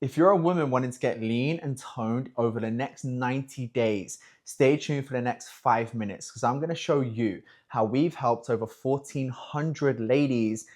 If you're a woman wanting to get lean and toned over the next 90 days, stay tuned for the next 5 minutes because I'm going to show you how we've helped over 1,400 ladies,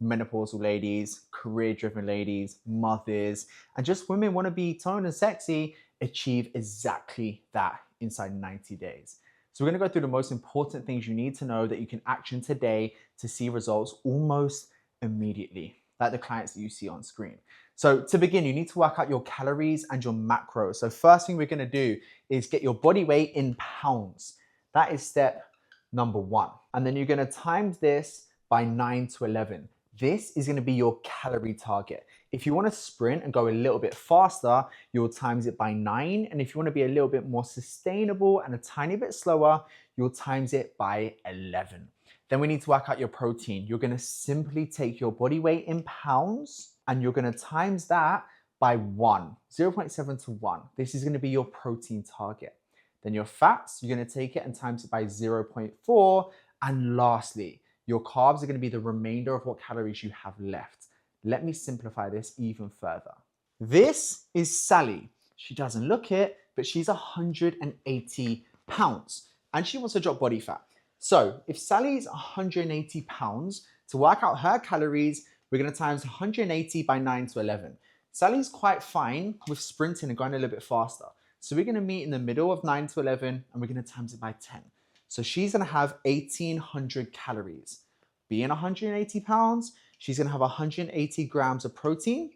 menopausal ladies, career-driven ladies, mothers, and just women want to be toned and sexy, achieve exactly that inside 90 days. So we're going to go through the most important things you need to know that you can action today to see results almost immediately, like the clients that you see on screen. So to begin, you need to work out your calories and your macros. So first thing we're going to do is get your body weight in pounds. That is step number one. And then you're going to times this by 9 to 11. This is going to be your calorie target. If you want to sprint and go a little bit faster, you'll times it by 9. And if you want to be a little bit more sustainable and a tiny bit slower, you'll times it by 11. Then we need to work out your protein. You're going to simply take your body weight in pounds and you're going to times that by 1, 0.7 to 1. This is going to be your protein target. Then your fats, you're going to take it and times it by 0.4. And lastly, your carbs are going to be the remainder of what calories you have left. Let me simplify this even further. This is Sally. She doesn't look it, but she's 180 pounds and she wants to drop body fat. So if Sally's 180 pounds, to work out her calories, we're going to times 180 by 9 to 11. Sally's quite fine with sprinting and going a little bit faster. So we're going to meet in the middle of 9 to 11 and we're going to times it by 10. So she's going to have 1,800 calories. Being 180 pounds, she's going to have 180 grams of protein.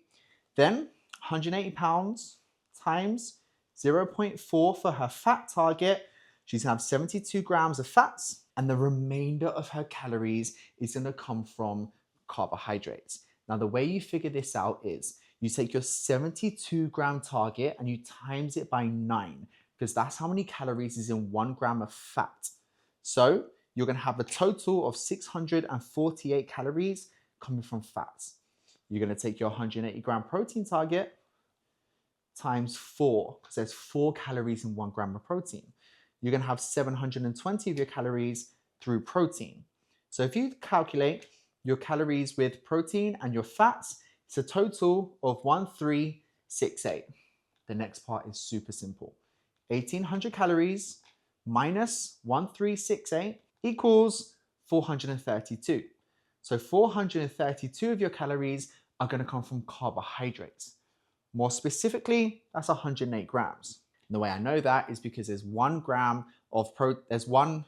Then 180 pounds times 0.4 for her fat target. She's going to have 72 grams of fats. And the remainder of her calories is going to come from carbohydrates. Now, the way you figure this out is you take your 72 gram target and you times it by 9 because that's how many calories is in 1 gram of fat. So you're going to have a total of 648 calories coming from fats. You're going to take your 180 gram protein target times 4 because there's 4 calories in 1 gram of protein. You're going to have 720 of your calories through protein. So if you calculate your calories with protein and your fats, it's a total of 1,368. The next part is super simple. 1,800 calories minus 1,368 equals 432. So 432 of your calories are going to come from carbohydrates. More specifically, that's 108 grams. And the way I know that is because there's 1 gram of the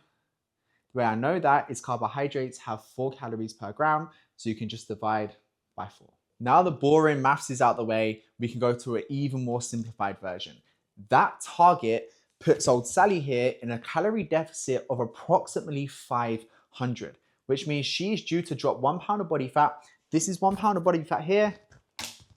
way I know that is carbohydrates have 4 calories per gram, so you can just divide by 4. Now the boring maths is out the way, we can go to an even more simplified version. That target puts old Sally here in a calorie deficit of approximately 500, which means she's due to drop 1 pound of body fat. This is 1 pound of body fat here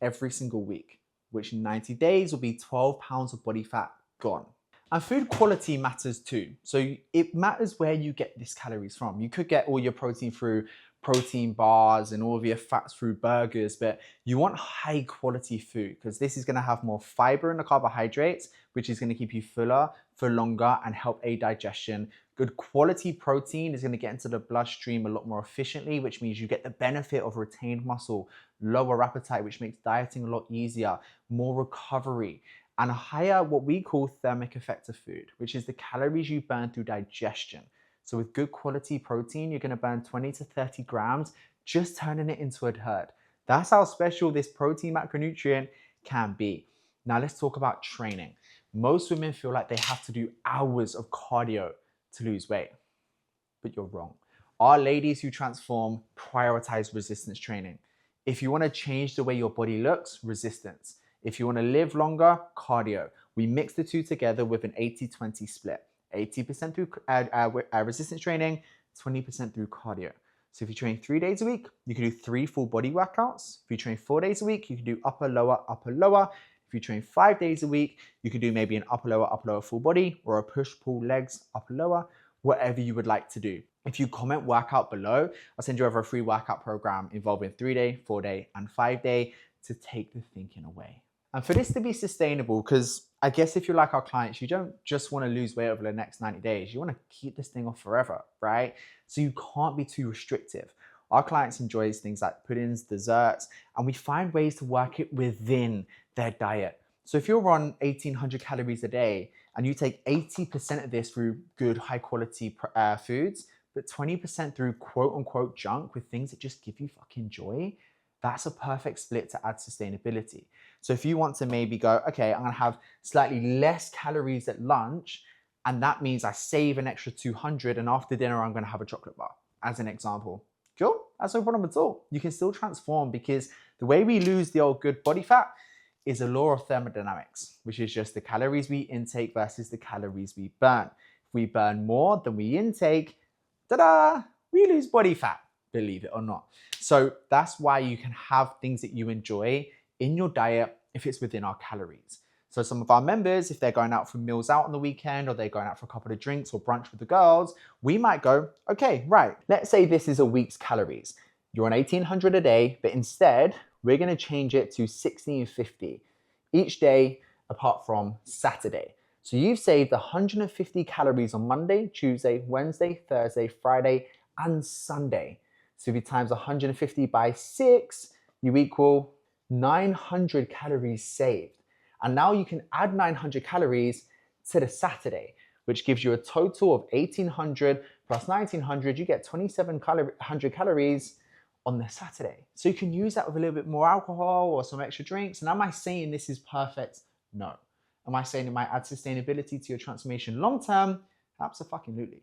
every single week, which in 90 days will be 12 pounds of body fat gone. And food quality matters too. So it matters where you get these calories from. You could get all your protein through protein bars and all of your fats through burgers, but you want high quality food because this is going to have more fiber in the carbohydrates, which is going to keep you fuller for longer and help aid digestion. Good quality protein is going to get into the bloodstream a lot more efficiently, which means you get the benefit of retained muscle, lower appetite, which makes dieting a lot easier, more recovery, and a higher what we call thermic effect of food, which is the calories you burn through digestion. So with good quality protein, you're going to burn 20 to 30 grams, just turning it into a herd. That's how special this protein macronutrient can be. Now let's talk about training. Most women feel like they have to do hours of cardio to lose weight, but you're wrong. Our ladies who transform prioritize resistance training. If you want to change the way your body looks, resistance. If you want to live longer, cardio. We mix the two together with an 80-20 split. 80% through resistance training, 20% through cardio. So if you train 3 days a week, you can do 3 full body workouts. If you train 4 days a week, you can do upper, lower, upper, lower. If you train 5 days a week, you can do maybe an upper, lower full body or a push, pull, legs, upper, lower, whatever you would like to do. If you comment workout below, I'll send you over a free workout program involving 3-day, 4-day, and 5-day to take the thinking away. And for this to be sustainable, because I guess if you're like our clients, you don't just want to lose weight over the next 90 days. You want to keep this thing off forever, right? So you can't be too restrictive. Our clients enjoy things like puddings, desserts, and we find ways to work it within their diet. So if you're on 1800 calories a day and you take 80% of this through good, high quality foods, but 20% through quote unquote junk with things that just give you fucking joy, that's a perfect split to add sustainability. So if you want to maybe go, okay, I'm gonna have slightly less calories at lunch, and that means I save an extra 200, and after dinner, I'm gonna have a chocolate bar, as an example. Cool, that's no problem at all. You can still transform, because the way we lose the old good body fat is a law of thermodynamics, which is just the calories we intake versus the calories we burn. If we burn more than we intake, ta-da, we lose body fat, believe it or not. So that's why you can have things that you enjoy in your diet if it's within our calories. So some of our members, if they're going out for meals out on the weekend, or they're going out for a couple of drinks or brunch with the girls, we might go, okay, right, let's say this is a week's calories. You're on 1800 a day, but instead we're gonna change it to 1650 each day apart from Saturday. So you've saved 150 calories on Monday, Tuesday, Wednesday, Thursday, Friday, and Sunday. So if you times 150 by 6, you equal 900 calories saved. And now you can add 900 calories to the Saturday, which gives you a total of 1800 plus 1900, you get 2700 calories on the Saturday. So you can use that with a little bit more alcohol or some extra drinks. And am I saying this is perfect? No. Am I saying it might add sustainability to your transformation long term? Absolutely.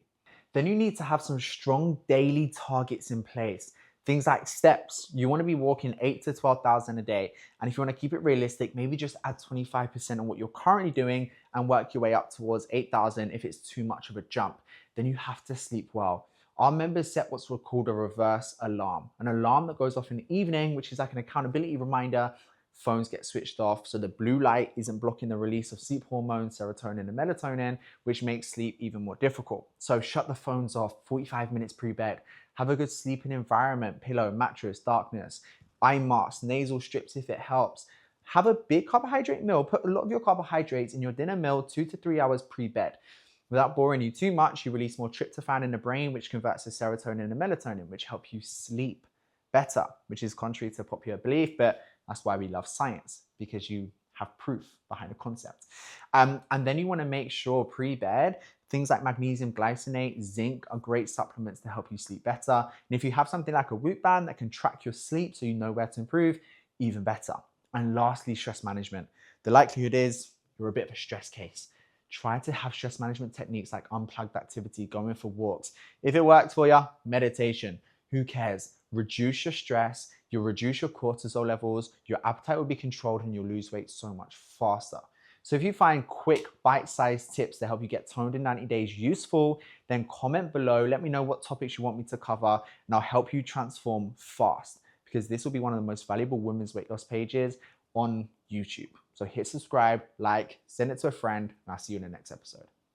Then you need to have some strong daily targets in place. Things like steps. You want to be walking 8 to 12,000 a day. And if you want to keep it realistic, maybe just add 25% on what you're currently doing and work your way up towards 8,000 if it's too much of a jump. Then you have to sleep well. Our members set what's called a reverse alarm, an alarm that goes off in the evening, which is like an accountability reminder. Phones get switched off, so the blue light isn't blocking the release of sleep hormones, serotonin and melatonin, which makes sleep even more difficult. So shut the phones off 45 minutes pre-bed. Have a good sleeping environment, pillow, mattress, darkness, eye masks, nasal strips if it helps. Have a big carbohydrate meal. Put a lot of your carbohydrates in your dinner meal 2 to 3 hours pre-bed. Without boring you too much, you release more tryptophan in the brain, which converts to serotonin and melatonin, which help you sleep better, which is contrary to popular belief, but that's why we love science, because you have proof behind the concept. And then you want to make sure pre-bed, things like magnesium glycinate, zinc are great supplements to help you sleep better. And if you have something like a Whoop band that can track your sleep so you know where to improve, even better. And lastly, stress management. The likelihood is you're a bit of a stress case. Try to have stress management techniques like unplugged activity, going for walks. If it works for you, meditation. Who cares? Reduce your stress, you'll reduce your cortisol levels, your appetite will be controlled, and you'll lose weight so much faster. So if you find quick bite-sized tips to help you get toned in 90 days useful, then comment below, let me know what topics you want me to cover, and I'll help you transform fast, because this will be one of the most valuable women's weight loss pages on YouTube. So hit subscribe, like, send it to a friend, and I'll see you in the next episode.